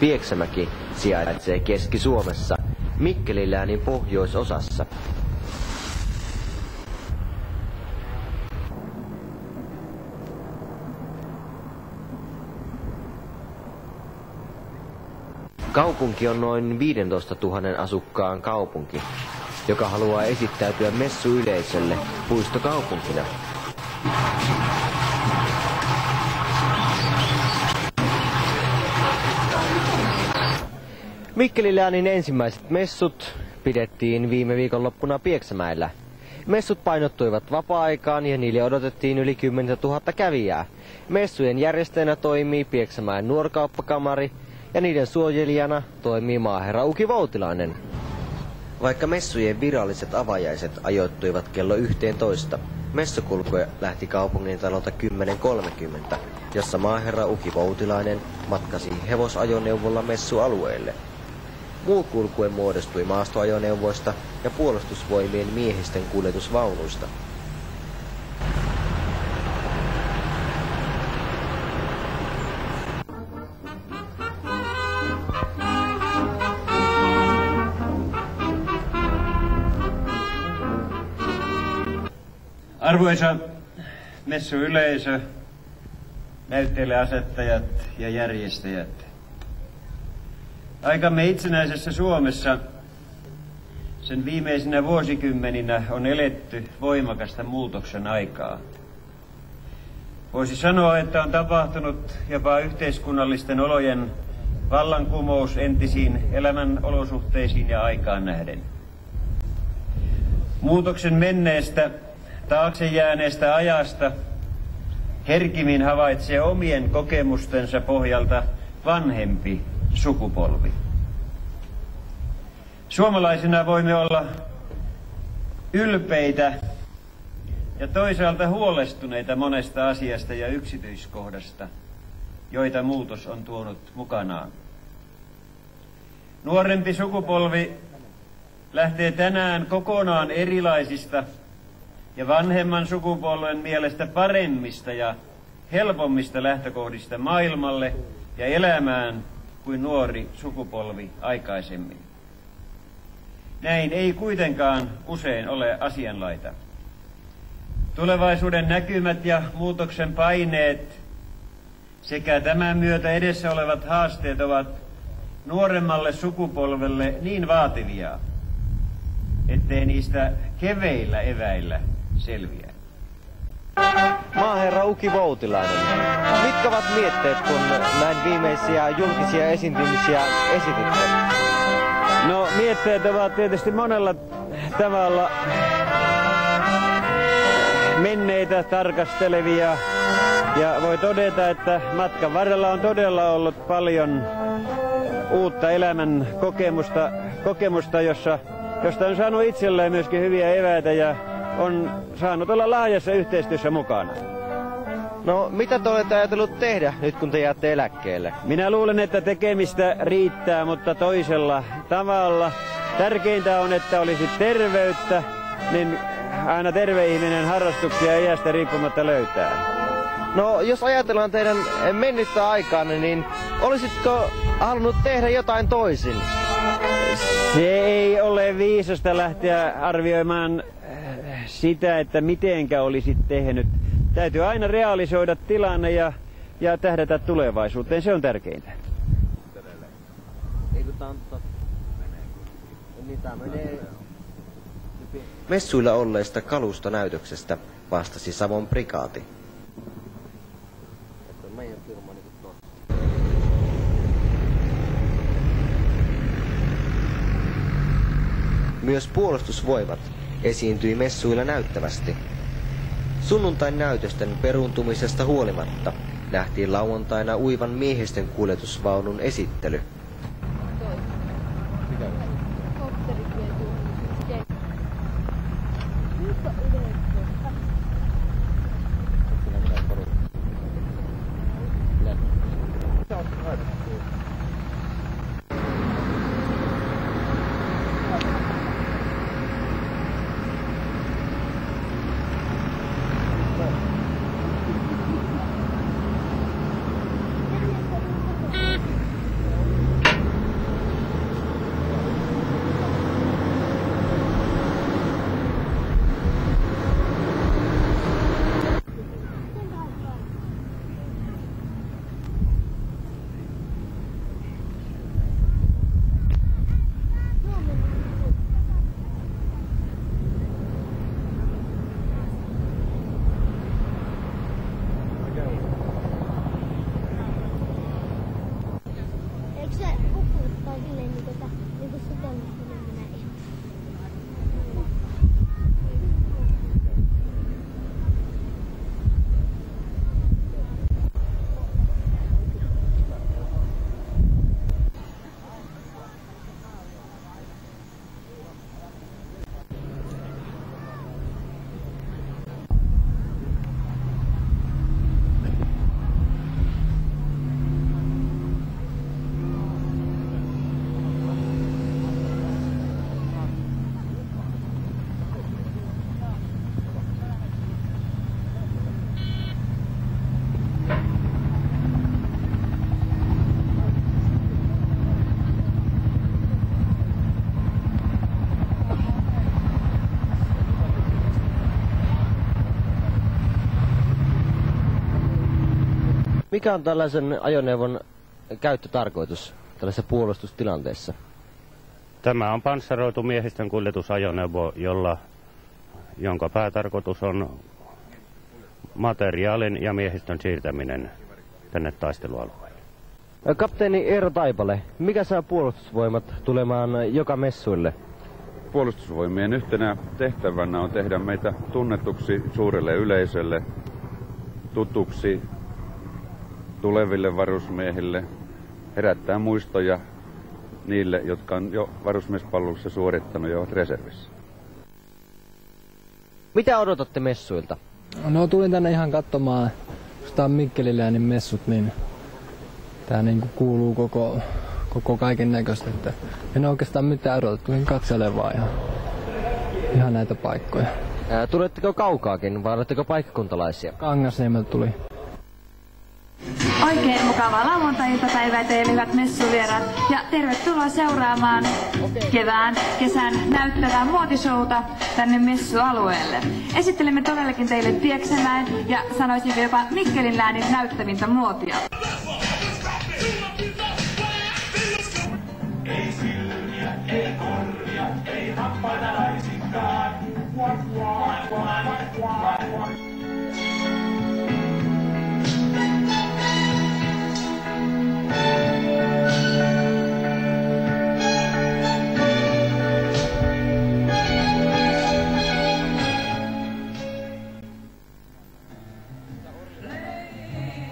Pieksämäki sijaitsee Keski-Suomessa, Mikkelin läänin pohjoisosassa. Kaupunki on noin 15 000 asukkaan kaupunki, joka haluaa esittäytyä messuyleisölle puistokaupunkina. Mikkelin läänin ensimmäiset messut pidettiin viime viikonloppuna Pieksämäellä. Messut painottuivat vapaa-aikaan ja niille odotettiin yli 10 000 kävijää. Messujen järjestäjänä toimii Pieksämäen nuorkauppakamari ja niiden suojelijana toimii maaherra Uki Voutilainen. Vaikka messujen viralliset avajaiset ajoittuivat kello 11, messukulku lähti kaupungin talolta 10.30, jossa maaherra Uki Voutilainen matkasi hevosajoneuvolla messualueelle. Muu kulkue muodostui maastoajoneuvoista ja puolustusvoimien miehisten kuljetusvaunuista. Arvoisa messuyleisö, näytteille asettajat ja järjestäjät. Aikamme itsenäisessä Suomessa sen viimeisinä vuosikymmeninä on eletty voimakasta muutoksen aikaa. Voisi sanoa, että on tapahtunut jopa yhteiskunnallisten olojen vallankumous entisiin elämän olosuhteisiin ja aikaan nähden. Muutoksen menneestä taakse jääneestä ajasta herkimmin havaitsee omien kokemustensa pohjalta vanhempi sukupolvi. Suomalaisina voimme olla ylpeitä ja toisaalta huolestuneita monesta asiasta ja yksityiskohdasta, joita muutos on tuonut mukanaan. Nuorempi sukupolvi lähtee tänään kokonaan erilaisista ja vanhemman sukupolven mielestä paremmista ja helpommista lähtökohdista maailmalle ja elämään kuin nuori sukupolvi aikaisemmin. Näin ei kuitenkaan usein ole asianlaita. Tulevaisuuden näkymät ja muutoksen paineet sekä tämän myötä edessä olevat haasteet ovat nuoremmalle sukupolvelle niin vaativia, ettei niistä keveillä eväillä selviä. Maaherra Uki Voutilainen, mitkä ovat mietteet, kun näin viimeisiä julkisia esiintymisiä esititte? No, mietteet ovat tietysti monella tavalla menneitä tarkastelevia ja voi todeta, että matkan varrella on todella ollut paljon uutta elämän kokemusta josta on saanut itselleen myöskin hyviä eväitä ja on saanut olla laajassa yhteistyössä mukana. No, mitä te olette ajatellut tehdä nyt, kun te jäätte eläkkeelle? Minä luulen, että tekemistä riittää, mutta toisella tavalla. Tärkeintä on, että olisi terveyttä, niin aina terve ihminen harrastuksia iästä riippumatta löytää. No, jos ajatellaan teidän mennyttä aikaanne, niin olisitko halunnut tehdä jotain toisin? Se ei ole viisasta lähteä arvioimaan sitä, että mitenkä olisit tehnyt. Täytyy aina realisoida tilanne ja tähdätä tulevaisuuteen. Se on tärkeintä. Messuilla olleesta kalustonäytöksestä vastasi Savon prikaati. Myös puolustusvoimat esiintyi messuilla näyttävästi. Sunnuntain näytösten peruuntumisesta huolimatta nähtiin lauantaina uivan miehisten kuljetusvaunun esittely. Mikä on tällaisen ajoneuvon käyttötarkoitus tällaisessa puolustustilanteessa? Tämä on panssaroitu miehistön kuljetusajoneuvo, jonka päätarkoitus on materiaalin ja miehistön siirtäminen tänne taistelualueelle. Kapteeni Eero Taipale, mikä saa puolustusvoimat tulemaan joka messuille? Puolustusvoimien yhtenä tehtävänä on tehdä meitä tunnetuksi suurelle yleisölle, tutuksi tuleville varusmiehille, herättää muistoja niille, jotka on jo varusmiespalveluksessa suorittanut ja ovat reservissä. Mitä odotatte messuilta? No tulin tänne ihan katsomaan, jos tää on Mikkeliläänin messut, niin tää niinku kuuluu koko kaiken näköistä. Että en oikeastaan mitään odota, tulin katselemaan vaan ihan näitä paikkoja. Tuletteko kaukaakin vai oletteko paikkakuntalaisia? Kangasniemeltä tuli. Oikein mukavaa lauantai-iltapäivää teille hyvät messuvieraat ja tervetuloa seuraamaan kesän näyttävää muotishouta tänne messualueelle. Esittelemme todellakin teille Pieksämäen ja sanoisinko jopa Mikkelin läänin näyttävintä muotia. Ei silmiä, ei korvia, ei hampaita laisinkaan.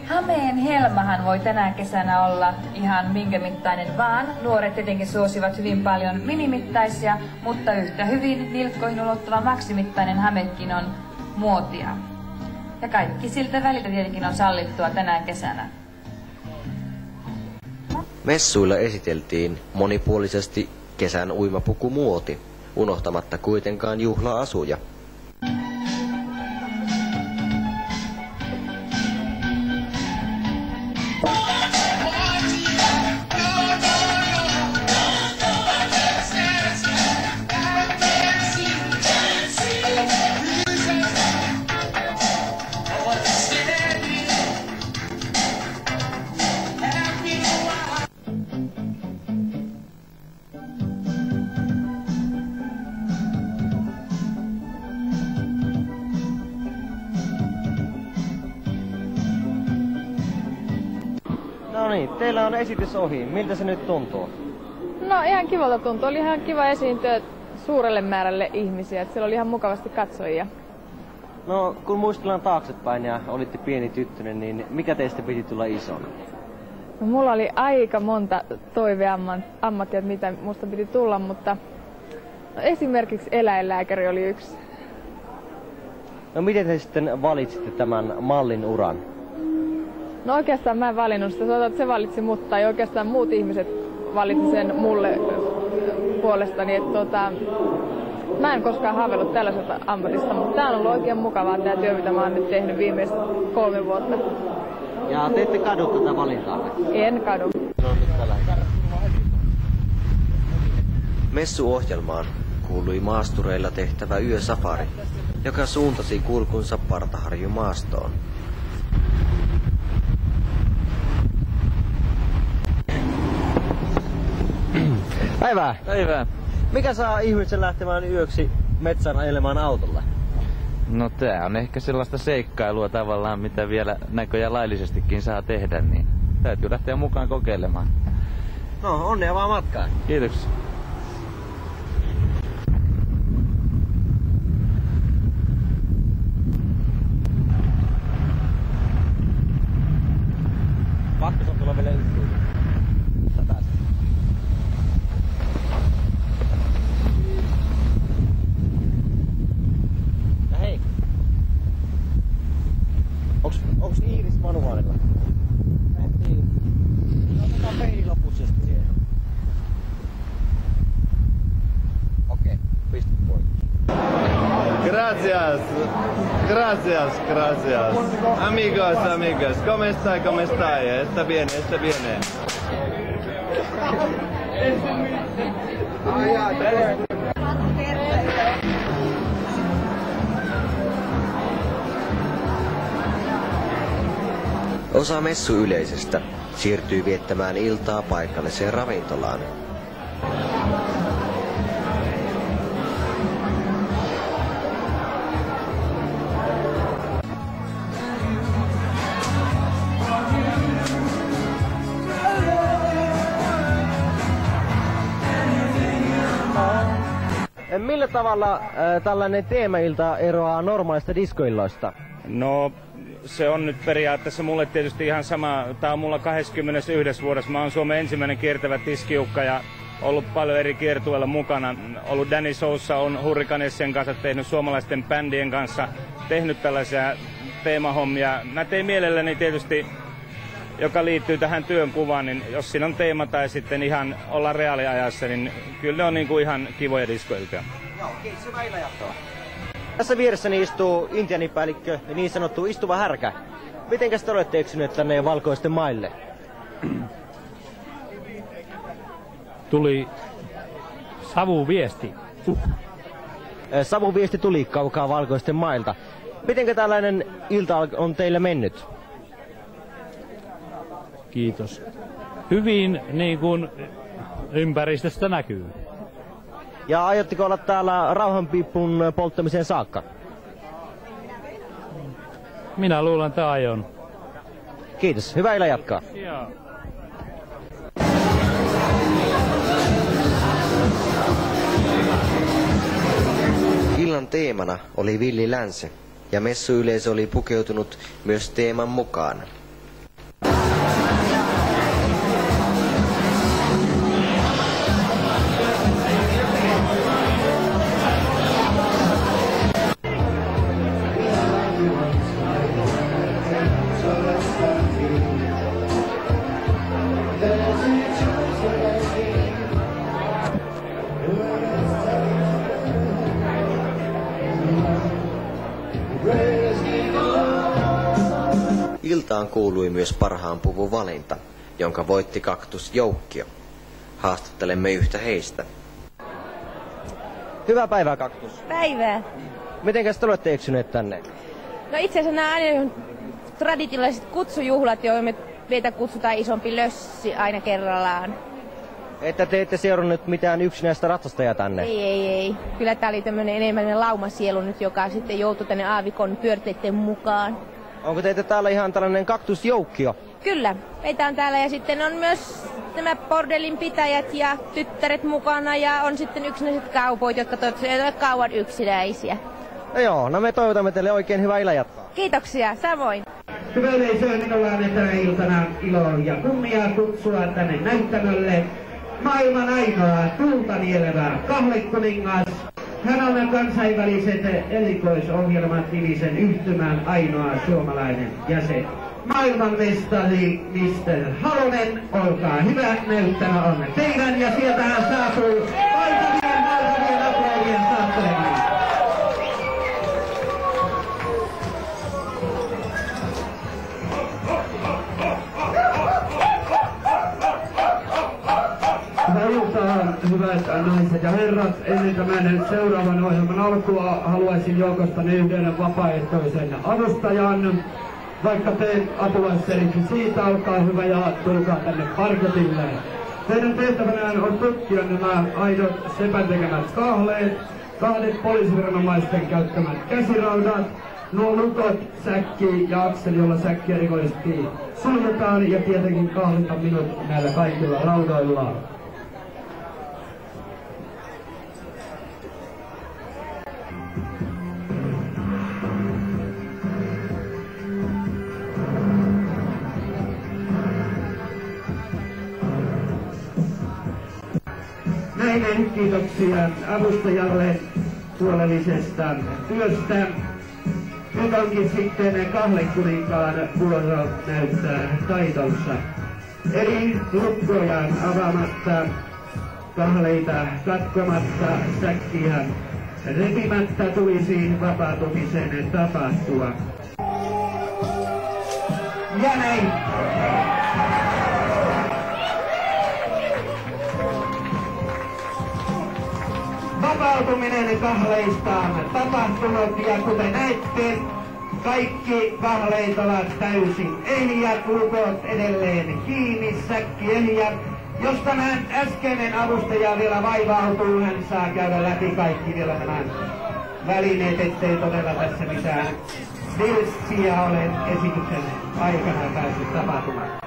Hameen helmahan voi tänä kesänä olla ihan minkä mittainen vaan. Nuoret tietenkin suosivat hyvin paljon minimittaisia, mutta yhtä hyvin nilkkoihin ulottuva maksimittainen hamekin on muotia. Ja kaikki siltä väliltä tietenkin on sallittua tänä kesänä. Messuilla esiteltiin monipuolisesti kesän uimapukumuoti, unohtamatta kuitenkaan juhla-asuja. No niin, teillä on esitys ohi. Miltä se nyt tuntuu? No ihan kivalta tuntuu. Oli ihan kiva esiintyä suurelle määrälle ihmisiä. Siellä oli ihan mukavasti katsojia. No, kun muistellaan taaksepäin ja olitte pieni tyttönen, niin mikä teistä piti tulla isona? No, mulla oli aika monta toiveammattia, mitä musta piti tulla, mutta no, esimerkiksi eläinlääkäri oli yksi. No miten te sitten valitsitte tämän mallin uran? No oikeastaan mä en valinnut sitä, sanotaan, että se valitsi mut, tai oikeastaan muut ihmiset valitsi sen mulle puolestani. Mä en koskaan haaveillut tällaisesta ammatista, mutta tää on ollut oikein mukavaa tää työ, mitä mä oon nyt tehnyt viimeiset 3 vuotta. Ja te ette kadu tätä valintaa? En kadu. No nyt tällä. Messuohjelmaan kuului maastureilla tehtävä yösafari, joka suuntasi kulkunsa Partaharjun maastoon. Päivää! Päivää! Mikä saa ihmisen lähtemään yöksi metsään ajelemaan autolla? No tää on ehkä sellaista seikkailua tavallaan, mitä vielä näköjään laillisestikin saa tehdä, niin täytyy lähteä mukaan kokeilemaan. No, onnea vaan matkaan! Kiitoksia! Pakko on tulla vielä yksi. Hei! Onks Iiris manuaalilla? Ei. Otetaan peili lopussa siihen. Okei, pistä poikki. Gracias, gracias, gracias. Amigos, amigos, ¿cómo estáis? Está bien, está bien. Osa messuyleisöstä siirtyy viettämään iltaa paikalliseen ravintolaan. Millä tavalla tällainen teemailta eroaa normaalista diskoilloista? No, se on nyt periaatteessa mulle tietysti ihan sama. Tää on mulla 21 vuodessa. Mä oon Suomen ensimmäinen kiertävä tiskiukka ja ollut paljon eri kiertueilla mukana. Ollut Danny Sousa, on Hurricanessien kanssa tehnyt suomalaisten bändien kanssa, tehnyt tällaisia teemahommia. Mä tein mielelläni tietysti, joka liittyy tähän työnkuvaan, niin jos siinä on teema tai sitten ihan olla reaaliajassa, niin kyllä ne on niinku ihan kivoja diskoiltoja. Joo, kiitos, hyvää illanjatkoa. Tässä vieressäni istuu intiaanipäällikkö ja niin sanottu istuva härkä. Mitenkäs te olette eksyneet tänne valkoisten maille? Tuli savuviesti. Savuviesti tuli kaukaa valkoisten mailta. Mitenkä tällainen ilta on teille mennyt? Kiitos. Hyvin, niin kuin ympäristöstä näkyy. Ja aiotteko olla täällä rauhanpiippun polttamiseen saakka? Minä luulen, että aion. Kiitos. Hyvää illan jatkaa. Joo. Illan teemana oli Villi Länsi ja messuyleisö oli pukeutunut myös teeman mukaan. Iltaan kuului myös parhaan puvun valinta, jonka voitti Kaktus Joukkio. Haastattelemme yhtä heistä. Hyvää päivää, Kaktus. Päivää. Mitenkäs te olette eksyneet tänne? No itse asiassa nämä aina traditionaaliset kutsujuhlat, joihin meitä kutsutaan isompi lössi aina kerrallaan. Että te ette seurannut mitään yksinäistä ratsastajaa tänne? Ei. Kyllä tää oli tämmönen enemmän laumasielu nyt, joka sitten joutui tänne aavikon pyörteiden mukaan. Onko teitä täällä ihan tällainen kaktusjoukkio? Kyllä, meitä on täällä ja sitten on myös nämä bordelin pitäjät ja tyttäret mukana ja on sitten yksinäiset kaupoit, jotka toivottavasti eivät ole kauan yksinäisiä. No joo, no me toivotamme teille oikein hyvää illanjatkoa. Kiitoksia, samoin. Hyvä yleisö, minulla on tänä iltana ilo ja kunnia kutsua tänne näyttämölle maailman ainoa tulta nielevä kahlekuningas. Hän on kansainväliset erikoisohjelmat-nimisen yhtymän ainoa suomalainen jäsen. Maailmanmestari Mr. Halonen, olkaa hyvä, näyttämä on teidän ja sieltä hän saapuu valtavien aplaudien saattelemaan. Hyvää iltaa, hyvät naiset ja herrat. Ennen tämän seuraavan ohjelman alkua haluaisin joukostani yhden vapaaehtoisen avustajan. Vaikka te apulaisserikki siitä, olkaa hyvä ja tulkaa tänne parketille. Teidän tehtävänään on tutkia nämä aidot sepän tekemät kahleet, kahdet poliisiviranomaisten käyttämät käsiraudat, nuo lukot, säkki ja akseli, jolla säkkiä rikollisesti suljetaan ja tietenkin kahlita minut näillä kaikilla raudoilla. Näin kiitoksia avustajalle huolellisesta työstä. Nyt onkin sitten kahlekuninkaan vuoro näyttää taitonsa. Eli lukkoja avaamatta, kahleita katkomatta, säkkiä repimättä tulisi vapautumisen tapahtua. Ja näin. Vapautuminen kahleista on tapahtunut ja kuten näette, Kaikki vahleitalat täysin ehjät, ulkoot edelleen kiinni, säkki ehjät. Jos tämä äskeinen avustaja vielä vaivautuu, hän saa käydä läpi kaikki vielä nämä välineet, ettei todella tässä mitään vilssiä ole esityksen aikana päässyt tapahtumaan.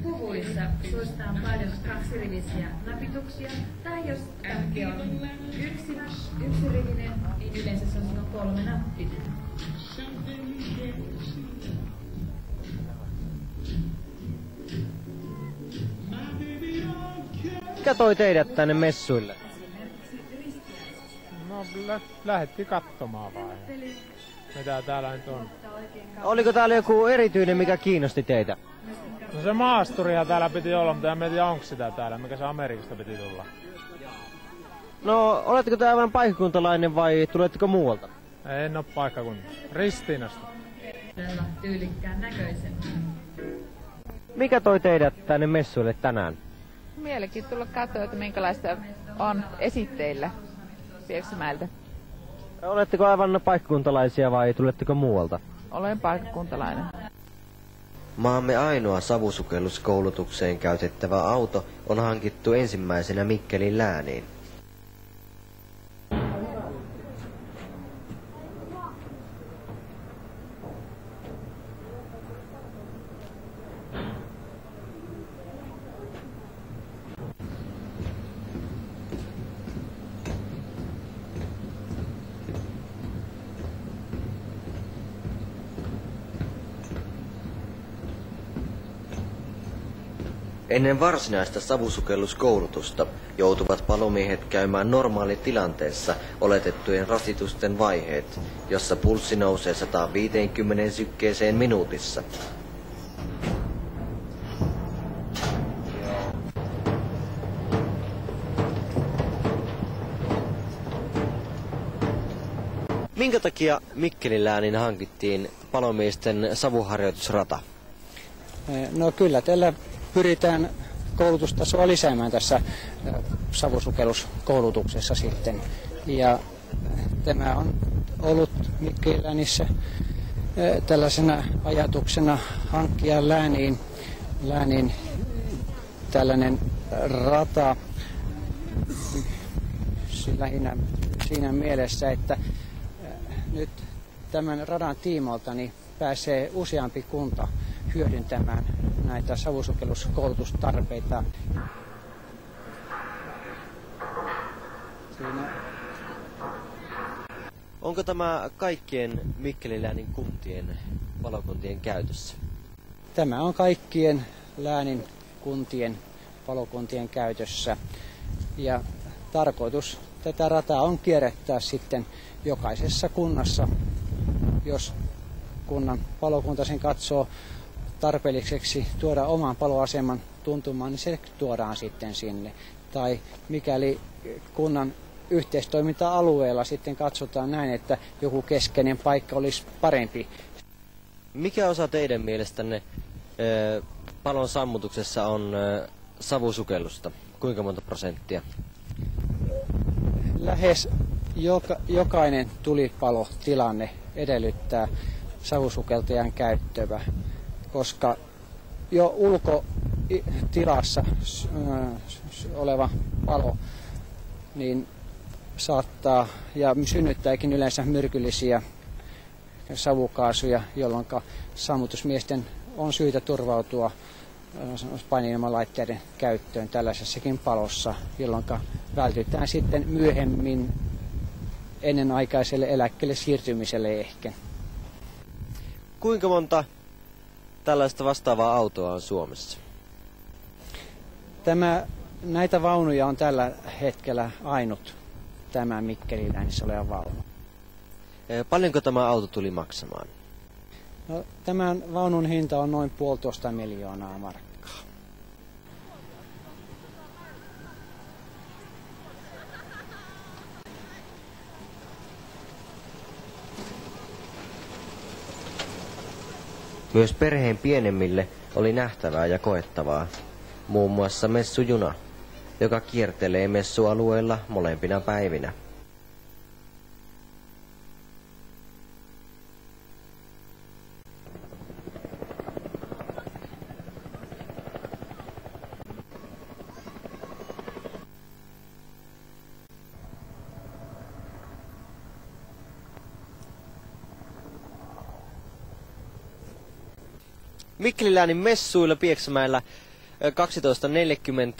Puvuissa suositaan paljon kaksirivisiä napituksia, tai jos takki on yksirivinen, niin yleensä se on 3 nappinen. Mikä toi teidät tänne messuille? No lähdettiin katsomaan vaan. Mitä täällä nyt on? Oliko täällä joku erityinen, mikä kiinnosti teitä? No se maasturia täällä piti olla, mutta en tiedä onko sitä täällä, mikä se Amerikasta piti tulla. No, oletteko te aivan paikkakuntalainen vai tuletteko muualta? En oo paikkakunta. Ristiinasta. Täällä tyylikkään näköisen. Mikä toi teidät tänne messuille tänään? Mielenkiintoista katsoa, että minkälaista on esitteillä Pieksämäeltä. Oletteko aivan paikkakuntalaisia vai tuletteko muualta? Olen paikkakuntalainen. Maamme ainoa savusukelluskoulutukseen käytettävä auto on hankittu ensimmäisenä Mikkelin lääniin. Ennen varsinaista savusukelluskoulutusta joutuvat palomiehet käymään normaalitilanteessa oletettujen rasitusten vaiheet, jossa pulssi nousee 150 sykkeeseen minuutissa. Minkä takia Mikkelin lääniin hankittiin palomiesten savuharjoitusrata? No kyllä, tällä pyritään koulutustasoa lisäämään tässä savusukelluskoulutuksessa sitten. Ja tämä on ollut Mikkelin läänissä tällaisena ajatuksena hankkia lääniin tällainen rata lähinnä siinä mielessä, että nyt tämän radan tiimoilta niin pääsee useampi kunta hyödyntämään näitä savusukelluskoulutustarpeita. Onko tämä kaikkien Mikkelin läänin kuntien palokuntien käytössä? Tämä on kaikkien läänin kuntien palokuntien käytössä ja tarkoitus tätä rataa on kierrättää sitten jokaisessa kunnassa, jos kunnan palokunta sen katsoo tarpeelliseksi tuoda oman paloaseman tuntumaan, niin se tuodaan sitten sinne. Tai mikäli kunnan yhteistoiminta-alueella sitten katsotaan näin, että joku keskeinen paikka olisi parempi. Mikä osa teidän mielestänne palon sammutuksessa on savusukellusta? Kuinka monta prosenttia? Lähes jokainen tulipalotilanne edellyttää savusukeltajan käyttöä, koska jo tilassa oleva palo niin saattaa ja synnyttääkin yleensä myrkyllisiä savukaasuja, jolloin sammutusmiesten on syytä turvautua paineilmalaitteiden käyttöön tällaisessakin palossa, jolloin vältytään sitten myöhemmin ennenaikaiselle eläkkeelle siirtymiselle ehkä. Kuinka monta tällaista vastaavaa autoa on Suomessa? Näitä vaunuja on tällä hetkellä ainut tämä Mikkelin-läänissä oleva vaunu. Paljonko tämä auto tuli maksamaan? No, tämän vaunun hinta on noin 1,5 miljoonaa markkaa. Myös perheen pienemmille oli nähtävää ja koettavaa. Muun muassa messujuna, joka kiertelee messualueilla molempina päivinä. Mikkelin läänin messuilla Pieksämäellä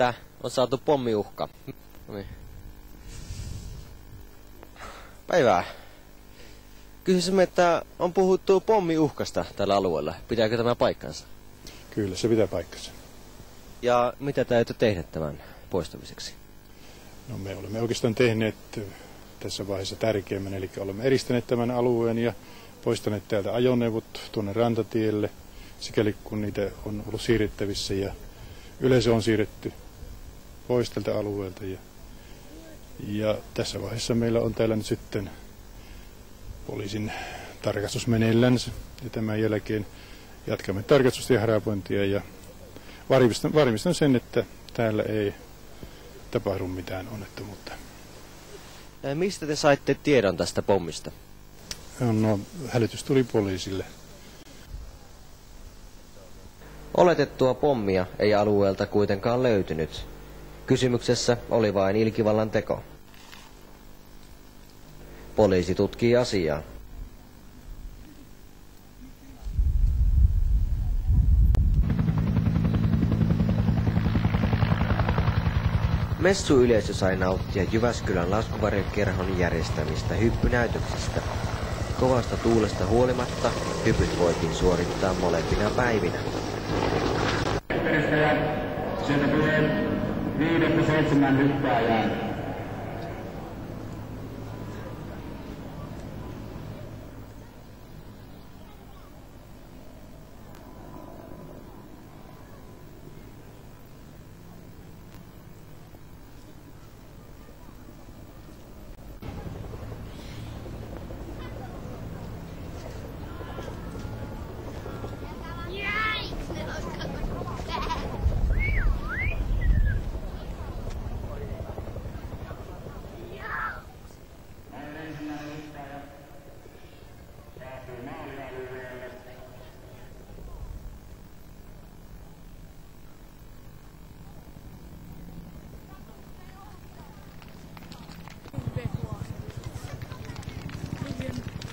12.40 on saatu pommiuhka. Päivää. Kysyisimme, että on puhuttu pommiuhkasta tällä alueella. Pitääkö tämä paikkansa? Kyllä, se pitää paikkansa. Ja mitä täytyy tehdä tämän poistamiseksi? No, me olemme oikeastaan tehneet tässä vaiheessa tärkeimmän, eli olemme eristäneet tämän alueen ja poistaneet täältä ajoneuvot tuonne rantatielle, sikäli kun niitä on ollut siirrettävissä ja yleisö on siirretty pois tältä alueelta. Ja tässä vaiheessa meillä on täällä nyt sitten poliisin tarkastus meneillänsä ja tämän jälkeen jatkamme tarkastusta ja harapointia ja varmistan sen, että täällä ei tapahdu mitään onnettomuutta. Mistä te saitte tiedon tästä pommista? No, hälytys tuli poliisille. Oletettua pommia ei alueelta kuitenkaan löytynyt. Kysymyksessä oli vain ilkivallan teko. Poliisi tutkii asiaa. Messuyleisö sai nauttia Jyväskylän laskuvarjokerhon järjestämistä hyppynäytöksistä. Kovasta tuulesta huolimatta hypyt voitiin suorittaa molempina päivinä. Sieltä tulee 5-7 hyppääjää.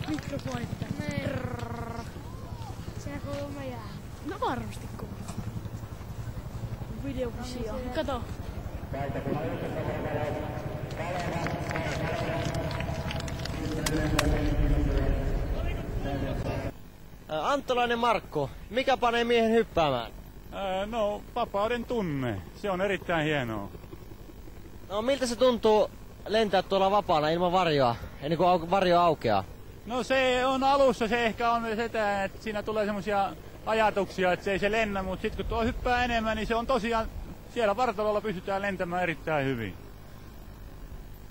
Mikrofonit tänne. Sehän kuuluu meidän. No varmasti kuuluu. Videovisio. Kato. Anttolainen Markku, mikä panee miehen hyppäämään? No, vapauden tunne. Se on erittäin hienoa. No, miltä se tuntuu lentää tuolla vapaana ilman varjoa, ennen kuin varjo aukeaa? No se on alussa, se ehkä on sitä, että siinä tulee semmoisia ajatuksia, että se ei se lennä, mutta sitten kun tuo hyppää enemmän, niin se on tosiaan, siellä vartalolla pystytään lentämään erittäin hyvin.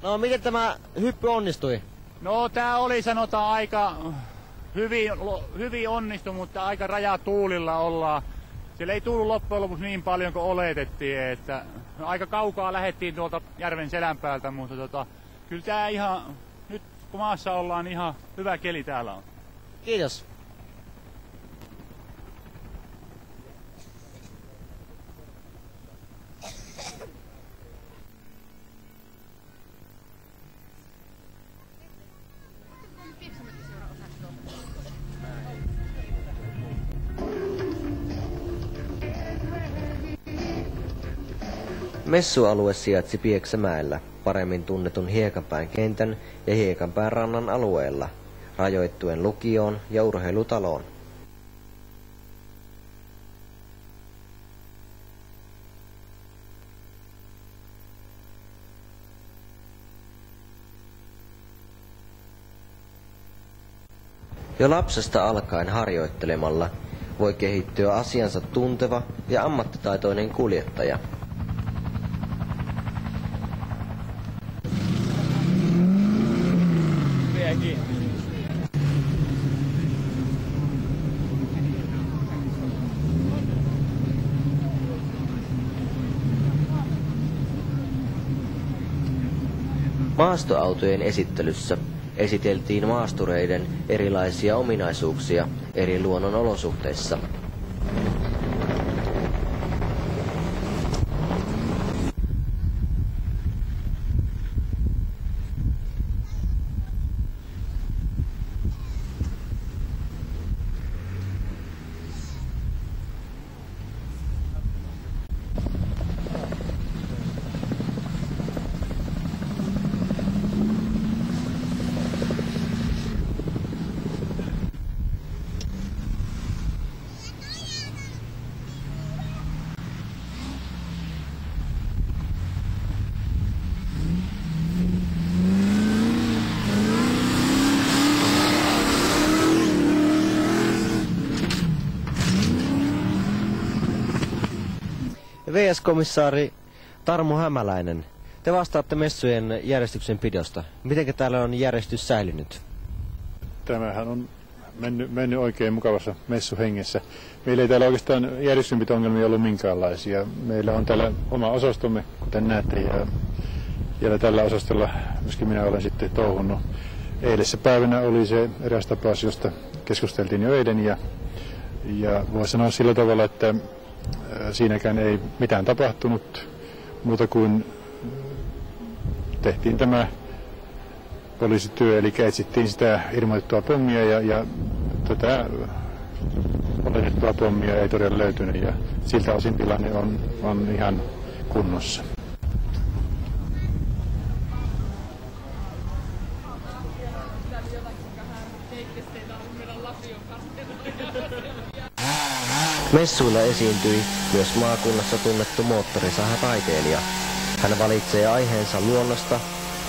No, miten tämä hyppy onnistui? No, tää oli sanotaan aika hyvin onnistu, mutta aika rajatuulilla ollaan. Siellä ei tullut loppujen lopuksi niin paljon kuin oletettiin, että aika kaukaa lähdettiin tuolta järven selän päältä, mutta kyllä tää ihan, nyt kun maassa ollaan, niin ihan hyvä keli täällä on. Kiitos. Messualue sijaitsi Pieksämäellä, paremmin tunnetun Hiekanpään kentän ja Hiekanpään rannan alueella, rajoittuen lukioon ja urheilutaloon. Jo lapsesta alkaen harjoittelemalla voi kehittyä asiansa tunteva ja ammattitaitoinen kuljettaja. Maastoautojen esittelyssä esiteltiin maastureiden erilaisia ominaisuuksia eri luonnon olosuhteissa. VS-komissaari Tarmo Hämäläinen, te vastaatte messujen järjestyksenpidosta. Miten täällä on järjestys säilynyt? Tämähän on mennyt oikein mukavassa messuhengessä. Meillä ei täällä oikeastaan järjestyksenpito-ongelmia ollut minkäänlaisia. Meillä on täällä oma osastomme, kuten näette, ja tällä osastolla myöskin minä olen sitten touhunnut. Eilisessä päivänä oli se eräs tapaus, josta keskusteltiin jo eilen, ja voi sanoa sillä tavalla, että siinäkään ei mitään tapahtunut muuta kuin tehtiin tämä poliisityö, eli etsittiin sitä ilmoitettua pommia ja tätä oletettua pommia ei todella löytynyt ja siltä osin tilanne on ihan kunnossa. Messuilla esiintyi myös maakunnassa tunnettu moottorisahataiteilija. Hän valitsee aiheensa luonnosta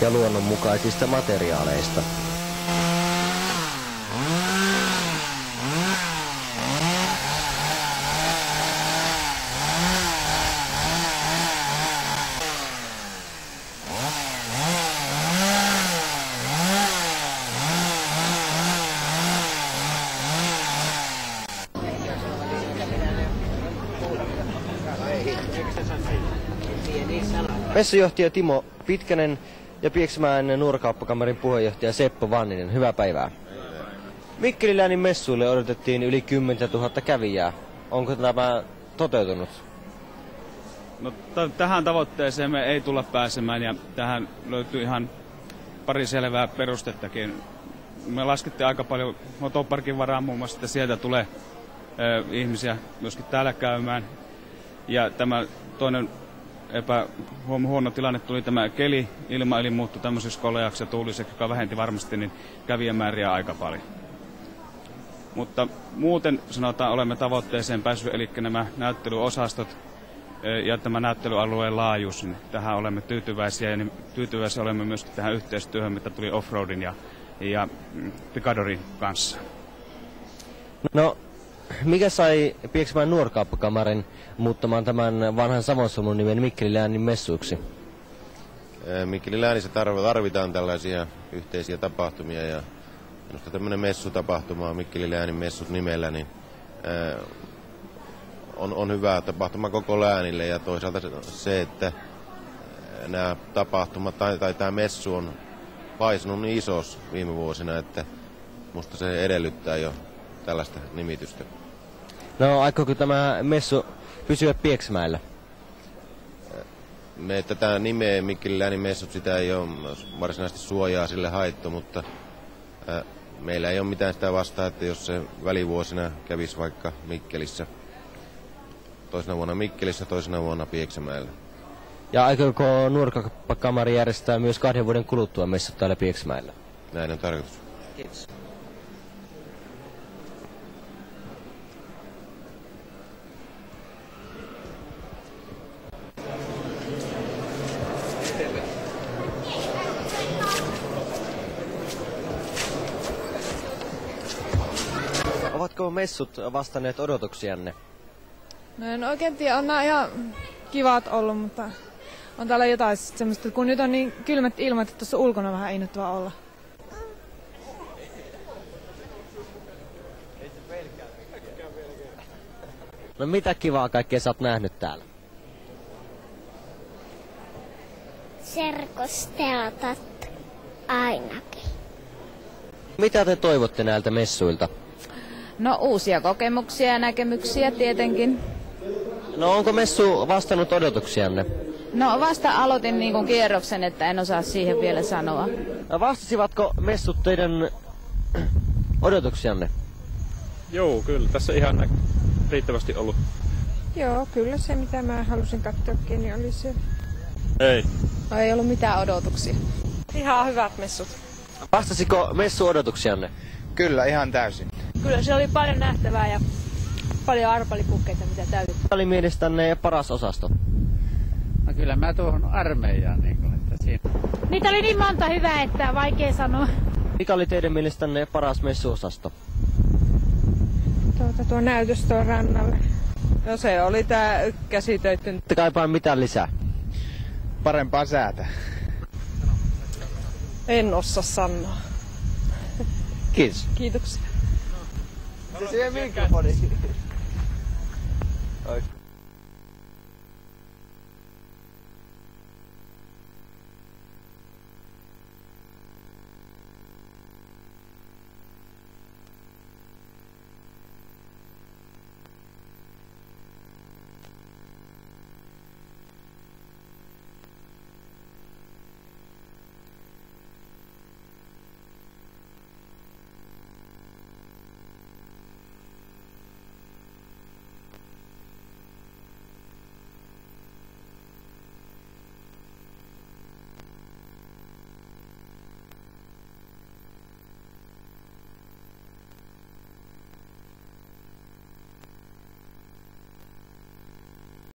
ja luonnonmukaisista materiaaleista. Messujohtaja Timo Pitkänen ja Pieksämäen nuorakauppakamarin puheenjohtaja Seppo Vanninen, hyvää päivää. Mikkelin läänin messuille odotettiin yli 10 000 kävijää. Onko tämä toteutunut? No, tähän tavoitteeseen me ei tulla pääsemään ja tähän löytyy ihan pari selvää perustettakin. Me laskettiin aika paljon motoparkin varaan muun muassa, että sieltä tulee ihmisiä myöskin täällä käymään. Ja tämä toinen huono tilanne tuli tämä keli, ilmaili muuttui tämmöiseksi koleaksi ja tuuliseksi, joka vähenti varmasti niin kävijämääriä aika paljon. Mutta muuten sanotaan olemme tavoitteeseen päässyt, eli nämä näyttelyosastot ja tämä näyttelyalueen laajuus, niin tähän olemme tyytyväisiä ja tyytyväisiä olemme myöskin tähän yhteistyöhön, mitä tuli Offroadin ja Picadorin kanssa. No, mikä sai Pieksämäen nuorakauppakamarin muuttamaan tämän vanhan Savonsulmun nimen Mikkelin läänin messuiksi? Mikkelin läänissä tarvitaan tällaisia yhteisiä tapahtumia ja minusta tämmöinen messutapahtuma, Mikkelin läänin messut nimellä, niin on hyvä tapahtuma koko läänille ja toisaalta se, että nämä tapahtumat tai tämä messu on paisunut niin isos viime vuosina, että musta se edellyttää jo tällaista nimitystä. No, aikooko tämä messu pysyä Pieksämäellä? Me tätä nimeä Mikkelin läänin messut, sitä ei ole varsinaisesti suojaa sille haettu, mutta meillä ei ole mitään sitä vastaa, että jos se välivuosina kävisi vaikka Mikkelissä, toisena vuonna Mikkelissä, toisena vuonna Pieksämäellä. Ja aikooko Nuorkauppakamari järjestää myös 2 vuoden kuluttua messut täällä Pieksämäellä? Näin on tarkoitus. Kiitos. Ovatko messut vastanneet odotuksianne? No en oikein tiedä, on nämä ihan kivat ollut, mutta on täällä jotain semmoista, kun nyt on niin kylmät ilmat, että tuossa ulkona vähän innoittavaa olla. No mitä kivaa kaikkea sä oot nähnyt täällä? Serkosteltat ainakin. Mitä te toivotte näiltä messuilta? No uusia kokemuksia ja näkemyksiä tietenkin. No onko messu vastannut odotuksianne? No vasta aloitin niin kuin kierroksen, että en osaa siihen vielä sanoa. Vastasivatko messut teidän odotuksianne? Joo, kyllä. Tässä ihan riittävästi ollut. Joo, kyllä se mitä mä halusin katsoakin, niin oli se. Ei. No ei ollut mitään odotuksia. Ihan hyvät messut. Vastasiko messu odotuksianne? Kyllä, ihan täysin. Kyllä se oli paljon nähtävää ja paljon arpalipukkeita, mitä täytyy. Mikä oli mielestänne paras osasto? No kyllä mä tuohon armeijaan että siinä. Niitä oli niin monta hyvää, että vaikea sanoa. Mikä oli teidän mielestänne paras messuosasto? Tuo näytös tuon rannalle. No se oli tää käsitöitten. Te kaipaan mitään lisää? Parempaa säätä. En osaa sanoa. Kiitos. Kiitoksia. Se siihen mikrofoniin.